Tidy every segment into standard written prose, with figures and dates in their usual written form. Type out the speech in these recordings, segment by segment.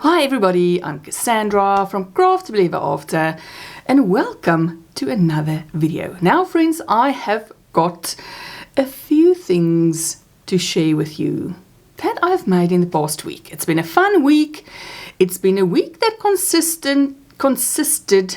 Hi everybody, I'm Cassandra from Craftably Ever After and welcome to another video. Now friends, I have got a few things to share with you that I've made in the past week. It's been a fun week. It's been a week that consisted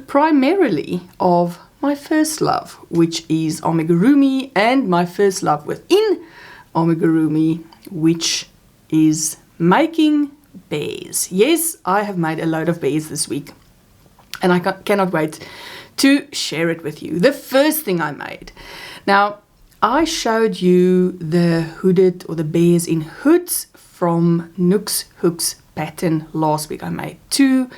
primarily of my first love, which is amigurumi, and my first love within amigurumi, which is making bears. Yes, I have made a load of bears this week and I cannot wait to share it with you. The first thing I made. Now, I showed you the hooded or the bears in hoods from Nook's Hooks pattern last week. I made two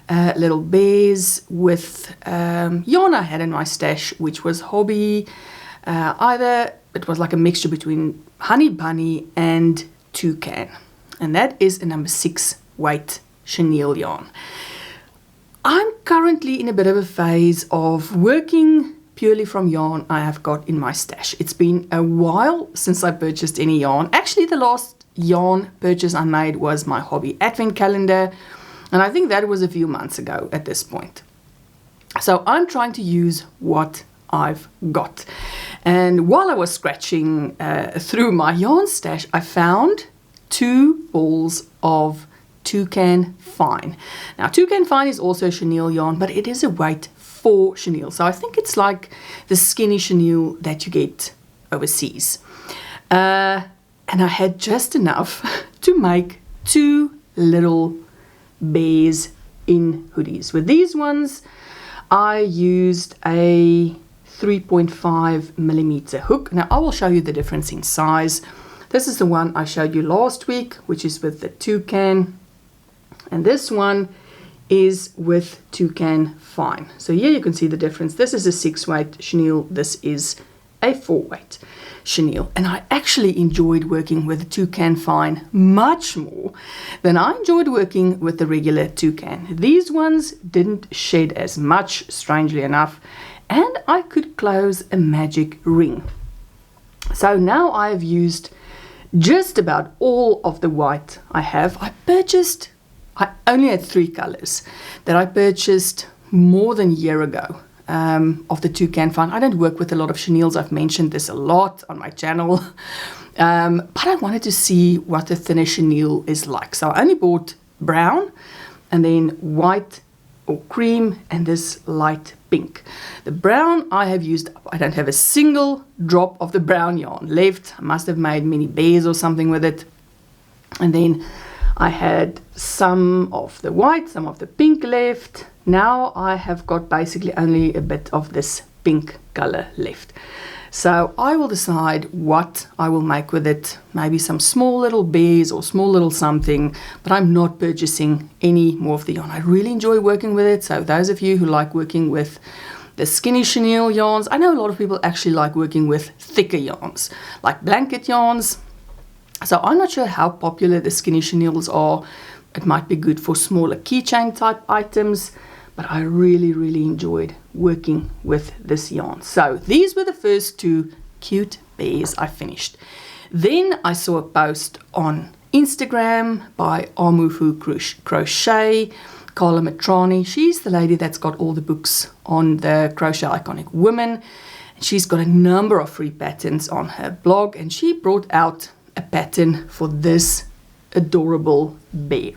little bears with yarn I had in my stash, which was hobby. It was like a mixture between honey bunny and toucan. And that is a number 6 weight chenille yarn. I'm currently in a bit of a phase of working purely from yarn I have got in my stash. It's been a while since I purchased any yarn. Actually, the last yarn purchase I made was my hobby advent calendar, and I think that was a few months ago at this point. So I'm trying to use what I've got. And while I was scratching through my yarn stash, I found 2 balls of toucan fine. Now, toucan fine is also chenille yarn, but it is a weight 4 chenille. So I think it's like the skinny chenille that you get overseas. And I had just enough to make 2 little bears in hoodies. With these ones, I used a 3.5 millimeter hook. Now, I will show you the difference in size. This is the one I showed you last week, which is with the toucan. And this one is with toucan fine. So here you can see the difference. This is a 6 weight chenille. This is a 4 weight chenille. And I actually enjoyed working with the toucan fine much more than I enjoyed working with the regular toucan. These ones didn't shed as much, strangely enough, and I could close a magic ring. So now I have used just about all of the white I have. I only had 3 colors that I purchased more than a year ago of the toucan fine. I don't work with a lot of chenilles. I've mentioned this a lot on my channel. But I wanted to see what the thinner chenille is like. So I only bought brown and then white or cream and this light pink. The brown I have used up. I don't have a single drop of the brown yarn left. I must have made mini bears or something with it. And then I had some of the white, some of the pink left. Now I have got basically only a bit of this pink color left. So I will decide what I will make with it. Maybe some small little bears or small little something, but I'm not purchasing any more of the yarn. I really enjoy working with it. So those of you who like working with the skinny chenille yarns, I know a lot of people actually like working with thicker yarns, like blanket yarns. So I'm not sure how popular the skinny chenilles are. It might be good for smaller keychain type items, but I really, really enjoyed working with this yarn. So these were the first 2 cute bears I finished. Then I saw a post on Instagram by Amufu Crochet, Carla Matrani. She's the lady that's got all the books on the Crochet Iconic Women. She's got a number of free patterns on her blog, and she brought out a pattern for this adorable bear.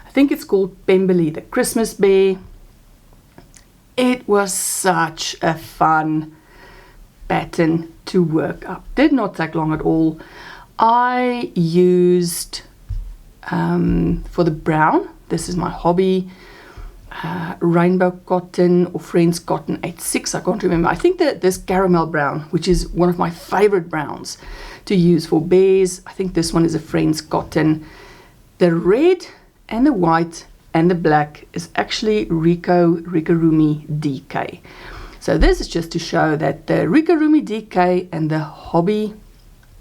I think it's called Pimberly the Christmas bear. It was such a fun pattern to work up. Did not take long at all. I used for the brown, this is my hobby, rainbow cotton or Friends cotton 86, I can't remember. I think that this caramel brown, which is one of my favorite browns to use for bears. I think this one is a Friends cotton. The red and the white and the black is actually Rikorumi DK. So this is just to show that the Rikorumi DK and the hobby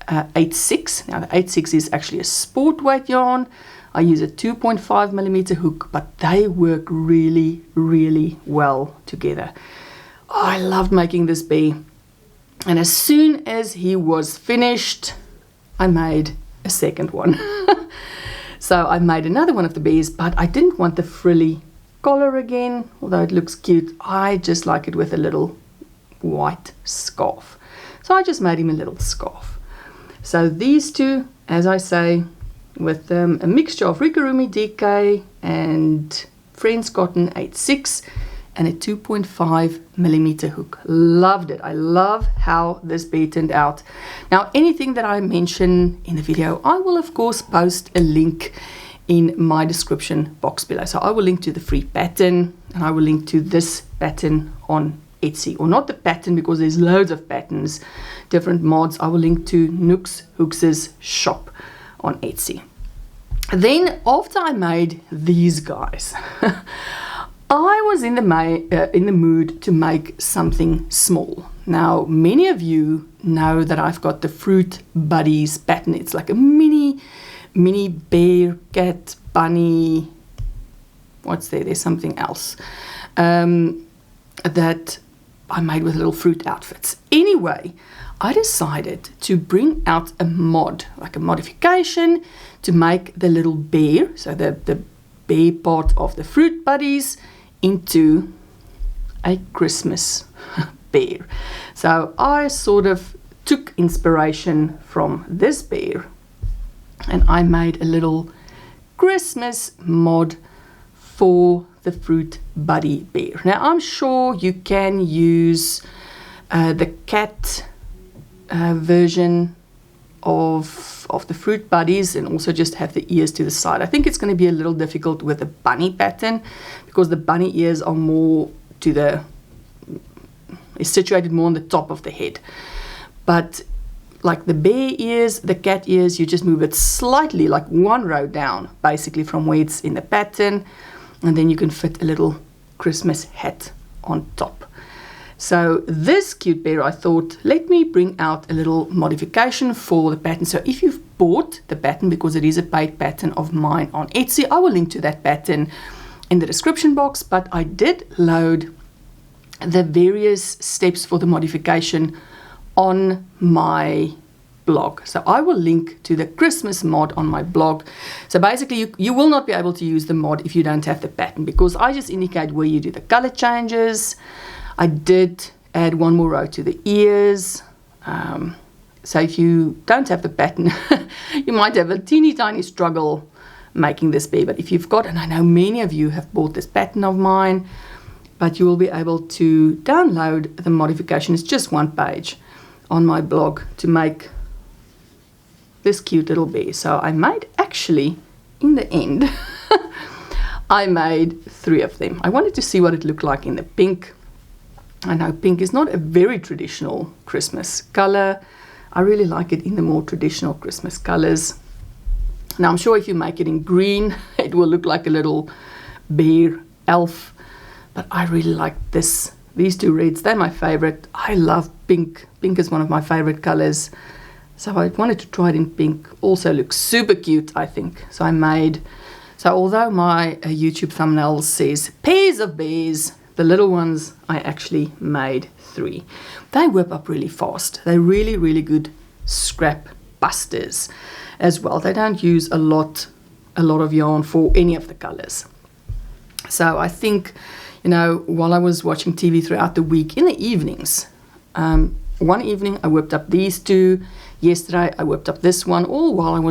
86. Now the 86 is actually a sport weight yarn. I use a 2.5 millimeter hook, but they work really, really well together. I loved making this bear. And as soon as he was finished, I made a second one. So I made another one of the bears, but I didn't want the frilly collar again, although it looks cute. I just like it with a little white scarf. So I just made him a little scarf. So these two, as I say, with a mixture of Rigurumi DK and Friends Cotton 86 and a 2.5mm hook. Loved it. I love how this bear turned out. Now, anything that I mention in the video, I will of course post a link in my description box below. So I will link to the free pattern, and I will link to this pattern on Etsy, or not the pattern because there's loads of patterns, different mods. I will link to Nooks Hooks' shop on Etsy. Then after I made these guys, I was in the mood to make something small. Now, many of you know that I've got the Fruit Buddies pattern. It's like a mini bear, cat, bunny. What's there? There's something else that I made with little fruit outfits. Anyway, I decided to bring out a mod, like a modification, to make the little bear, so the bear part of the Fruit Buddies, into a Christmas bear. So I sort of took inspiration from this bear, and I made a little Christmas mod for the Fruit Buddy bear. Now, I'm sure you can use the cat version of the Fruit Buddies and also just have the ears to the side. I think it's going to be a little difficult with the bunny pattern because the bunny ears are more is situated more on the top of the head. But like the bear ears, the cat ears, you just move it slightly, like one row down, basically from where it's in the pattern, and then you can fit a little Christmas hat on top. So this cute bear, I thought, let me bring out a little modification for the pattern. So if you've bought the pattern, because it is a paid pattern of mine on Etsy, I will link to that pattern in the description box, but I did load the various steps for the modification on my blog. So I will link to the Christmas mod on my blog. So basically you will not be able to use the mod if you don't have the pattern, because I just indicate where you do the color changes. I did add one more row to the ears. So if you don't have the pattern, you might have a teeny tiny struggle making this bear. But if you've got, and I know many of you have bought this pattern of mine, but you will be able to download the modification. It's just one page on my blog to make this cute little bear. So I made, actually, in the end, I made 3 of them. I wanted to see what it looked like in the pink. I know pink is not a very traditional Christmas color. I really like it in the more traditional Christmas colors. Now I'm sure if you make it in green, it will look like a little bear elf. But I really like these 2 reds. They're my favorite. I love pink. Pink is one of my favorite colors. So I wanted to try it in pink. Also looks super cute, I think. So although my YouTube thumbnail says pairs of bears, the little ones, I actually made 3. They whip up really fast. They're really, really good scrap busters as well. They don't use a lot of yarn for any of the colors. So I think, while I was watching TV throughout the week, in the evenings, one evening I whipped up these 2. Yesterday I whipped up this one, all while I'm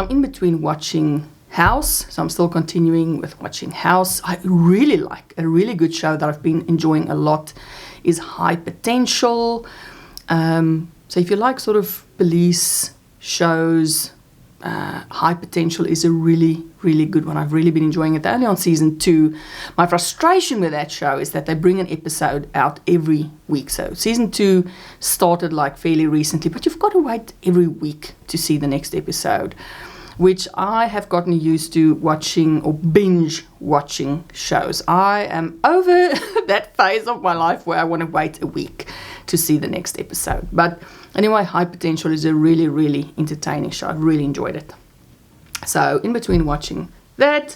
in between watching House. So I'm still continuing with watching House. I really like a really good show that I've been enjoying a lot is High Potential. So if you like sort of police shows, High Potential is a really, really good one. I've really been enjoying it. They're only on season 2. My frustration with that show is that they bring an episode out every week. So season 2 started like fairly recently, but you've got to wait every week to see the next episode, which I have gotten used to watching or binge watching shows. I am over that phase of my life where I want to wait a week to see the next episode. But anyway, High Potential is a really, really entertaining show. I've really enjoyed it. So in between watching that,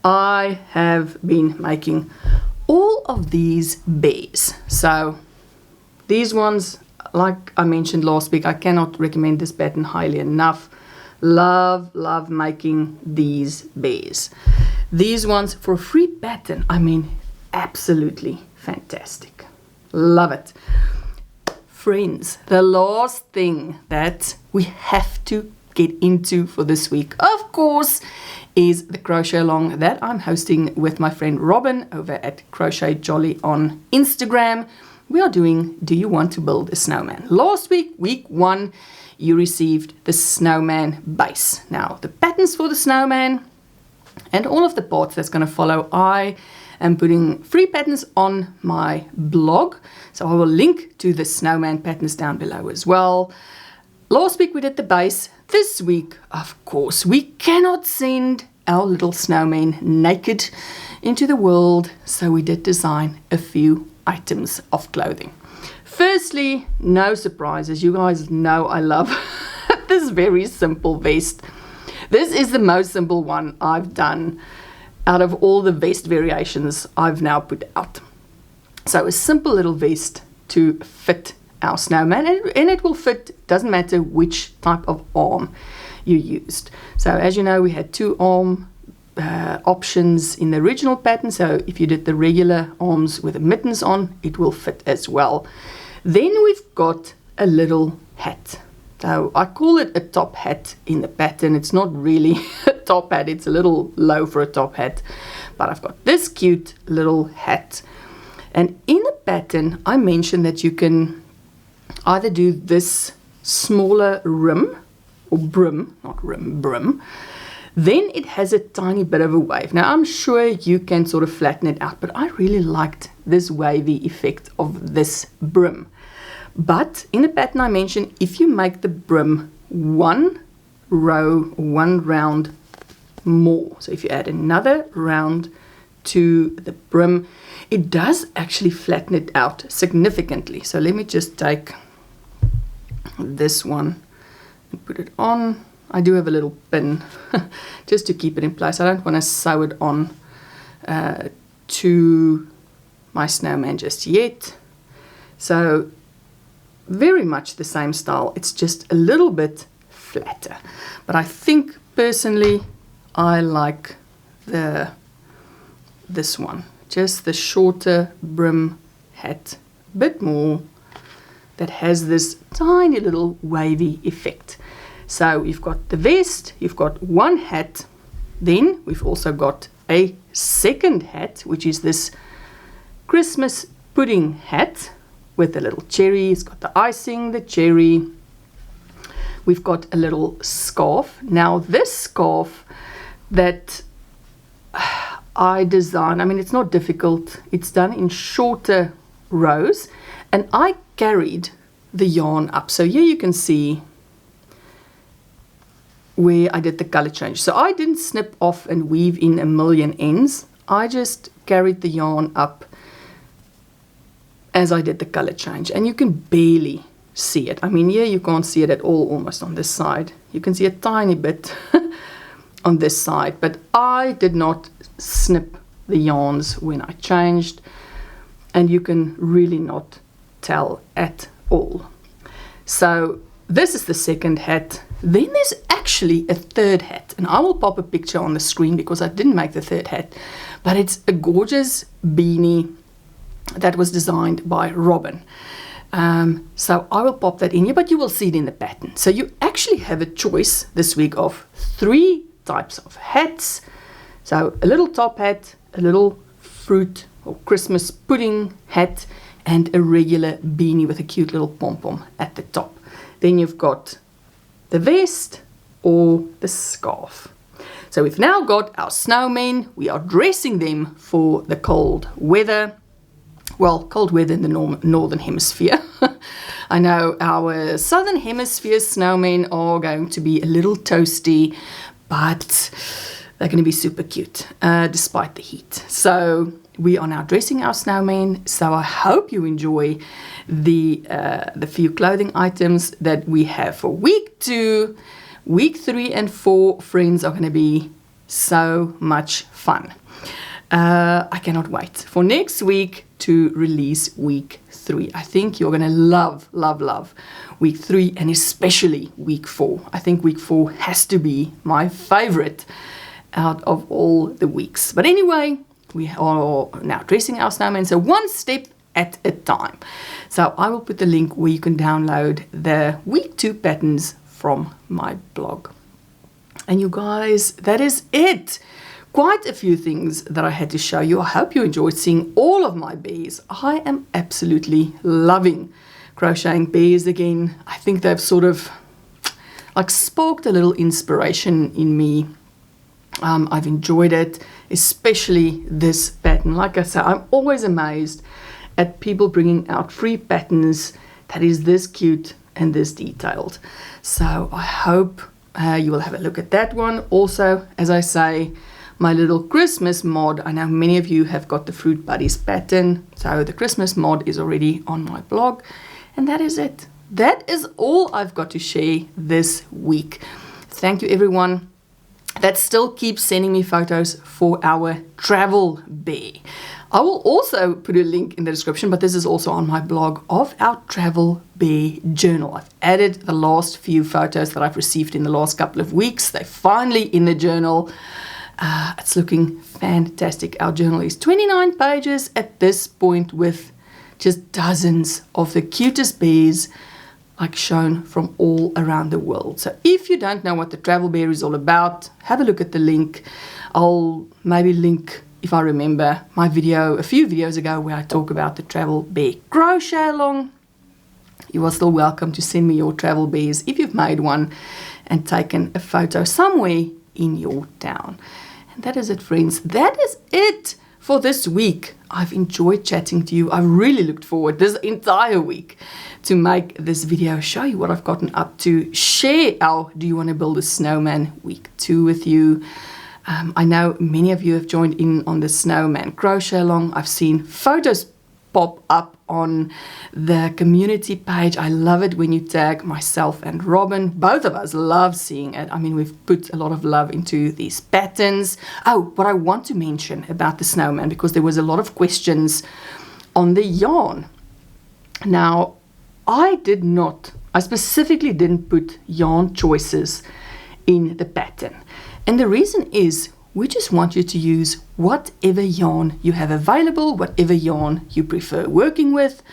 I have been making all of these bears. So these ones, like I mentioned last week, I cannot recommend this pattern highly enough. Love making these bears. These ones for a free pattern, I mean, absolutely fantastic. Love it. Friends, the last thing that we have to get into for this week, of course, is the crochet along that I'm hosting with my friend Robin over at Crochet Jolly on Instagram. We are doing Do You Want to Build a Snowman? Last week, week 1, you received the snowman base. Now, the patterns for the snowman and all of the parts that's going to follow, I am putting free patterns on my blog. So I will link to the snowman patterns down below as well. Last week we did the base. This week, of course, we cannot send our little snowman naked into the world. So we did design a few items of clothing. Firstly, no surprises. You guys know I love this very simple vest. This is the most simple one I've done out of all the vest variations I've now put out. So a simple little vest to fit our snowman, and it will fit, doesn't matter which type of arm you used. So as you know, we had 2 arm options in the original pattern. So if you did the regular arms with the mittens on, it will fit as well. Then we've got a little hat. So I call it a top hat in the pattern. It's not really a top hat. It's a little low for a top hat. But I've got this cute little hat. And in the pattern, I mentioned that you can either do this smaller rim or brim, not rim, brim. Then it has a tiny bit of a wave. Now I'm sure you can sort of flatten it out, but I really liked this wavy effect of this brim. But in the pattern I mentioned, if you make the brim 1 row, 1 round more, so if you add another round to the brim, it does actually flatten it out significantly. So let me just take this one and put it on. I do have a little pin just to keep it in place. I don't want to sew it on to my snowman just yet. So very much the same style. It's just a little bit flatter. But I think personally I like this one. Just the shorter brim hat. A bit more. That has this tiny little wavy effect. So you've got the vest, you've got 1 hat, then we've also got a second hat, which is this Christmas pudding hat with a little cherry. It's got the icing, the cherry. We've got a little scarf. Now this scarf that I designed, I mean, it's not difficult. It's done in shorter rows, and I carried the yarn up. So here you can see where I did the color change. So I didn't snip off and weave in a million ends. I just carried the yarn up as I did the color change, and you can barely see it. I mean, here you can't see it at all, almost on this side. You can see a tiny bit on this side, but I did not snip the yarns when I changed, and you can really not tell at all. So this is the second hat. Then there's actually a third hat, and I will pop a picture on the screen because I didn't make the third hat, but it's a gorgeous beanie that was designed by Robin. So I will pop that in here, but you will see it in the pattern. So you actually have a choice this week of 3 types of hats. So a little top hat, a little fruit or Christmas pudding hat, and a regular beanie with a cute little pom-pom at the top. Then you've got the vest or the scarf. So we've now got our snowmen. We are dressing them for the cold weather. Well, cold weather in the northern hemisphere. I know our southern hemisphere snowmen are going to be a little toasty, but they're going to be super cute despite the heat. So we are now dressing our snowmen. So I hope you enjoy the few clothing items that we have for week 2. Week 3 and 4, friends, are going to be so much fun. I cannot wait for next week to release week 3. I think you're going to love, love, love week 3, and especially week 4. I think week 4 has to be my favorite out of all the weeks. But anyway, we are now dressing our snowman, so one step at a time. So I will put the link where you can download the week 2 patterns from my blog. And you guys, that is it. Quite a few things that I had to show you. I hope you enjoyed seeing all of my bears. I am absolutely loving crocheting bears again. I think they've sort of like sparked a little inspiration in me. I've enjoyed it, especially this pattern. Like I said, I'm always amazed at people bringing out free patterns that is this cute and this detailed. So I hope you will have a look at that one. Also, as I say, my little Christmas mod, I know many of you have got the Fruit Buddies pattern, so the Christmas mod is already on my blog. And that is it. That is all I've got to share this week. Thank you everyone that still keeps sending me photos for our travel bear. I will also put a link in the description, but this is also on my blog, of our travel bear journal. I've added the last few photos that I've received in the last couple of weeks. They're finally in the journal. It's looking fantastic. Our journal is 29 pages at this point, with just dozens of the cutest bears like shown from all around the world. So if you don't know what the travel bear is all about, have a look at the link. I'll maybe link, if I remember, my video a few videos ago where I talk about the travel bear crochet along. You are still welcome to send me your travel bears if you've made one and taken a photo somewhere in your town. And that is it, friends. That is it for this week. I've enjoyed chatting to you. I've really looked forward this entire week to make this video, show you what I've gotten up to, share our Do You Want to Build a Snowman week 2 with you. I know many of you have joined in on the Snowman crochet along. I've seen photos pop up on the community page. I love it when you tag myself and Robin. Both of us love seeing it. I mean, we've put a lot of love into these patterns. Oh, what I want to mention about the snowman, because there was a lot of questions on the yarn. Now, I specifically didn't put yarn choices in the pattern. And the reason is, we just want you to use whatever yarn you have available, whatever yarn you prefer working with.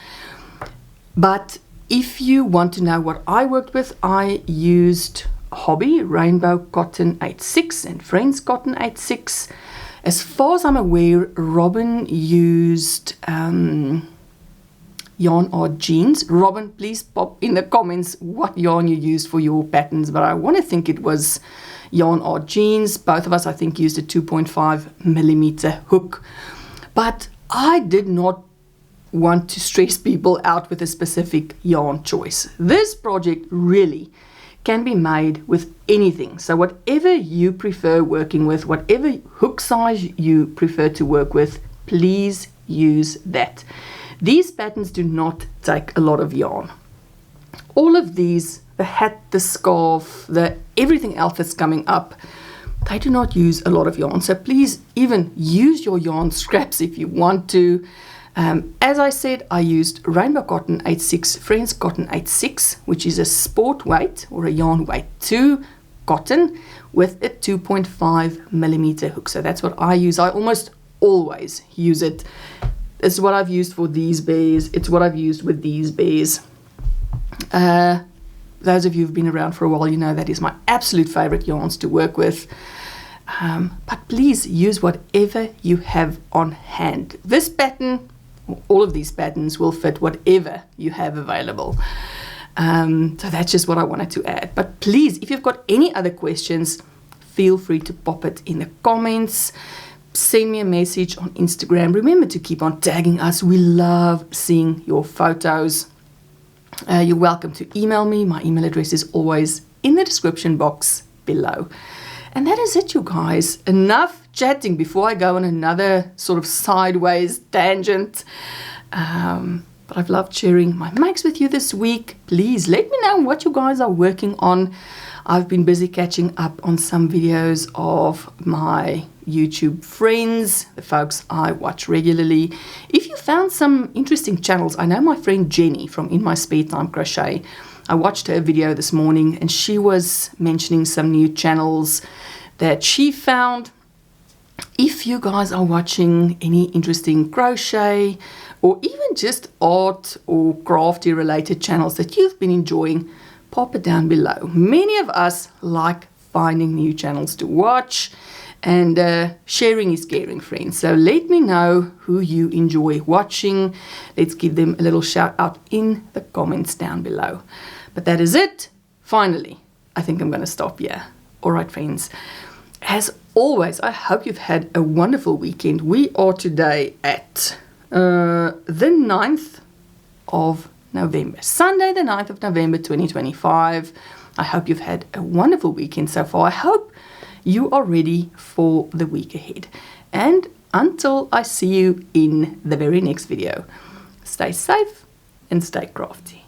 But if you want to know what I worked with, I used Hobby Rainbow Cotton 86 and Friends Cotton 86. As far as I'm aware, Robin used Yarn Art Jeans. Robin, please pop in the comments what yarn you used for your patterns, but I want to think it was Yarn Art Jeans. Both of us, I think, used a 2.5 millimeter hook. But I did not want to stress people out with a specific yarn choice. This project really can be made with anything. So whatever you prefer working with, whatever hook size you prefer to work with, please use that. These patterns do not take a lot of yarn. All of these, the hat, the scarf, the everything else that's coming up, they do not use a lot of yarn. So please even use your yarn scraps if you want to. As I said, I used Rainbow Cotton 86, Friends Cotton 86, which is a sport weight or a yarn weight 2 cotton with a 2.5 millimeter hook. So that's what I use. I almost always use it. It's what I've used for these bears. It's what I've used with these bears. Those of you who've been around for a while, you know that is my absolute favorite yarns to work with. But please use whatever you have on hand. This pattern, all of these patterns will fit whatever you have available. So that's just what I wanted to add. But please, if you've got any other questions, feel free to pop it in the comments. Send me a message on Instagram. Remember to keep on tagging us. We love seeing your photos. You're welcome to email me. My email address is always in the description box below. And that is it, you guys. Enough chatting before I go on another sort of sideways tangent. But I've loved sharing my makes with you this week. Please let me know what you guys are working on. I've been busy catching up on some videos of my YouTube friends, the folks I watch regularly. If you found some interesting channels, I know my friend Jenny from In My Spare Time Crochet, I watched her video this morning and she was mentioning some new channels that she found. If you guys are watching any interesting crochet or even just art or crafty related channels that you've been enjoying, pop it down below. Many of us like finding new channels to watch, and sharing is caring, friends. So let me know who you enjoy watching. Let's give them a little shout out in the comments down below. But that is it. Finally, I think I'm going to stop here. All right, friends. As always, I hope you've had a wonderful weekend. We are today at the 9th of November. Sunday, the 9th of November, 2025. I hope you've had a wonderful weekend so far. I hope you are ready for the week ahead. And until I see you in the very next video, stay safe and stay crafty.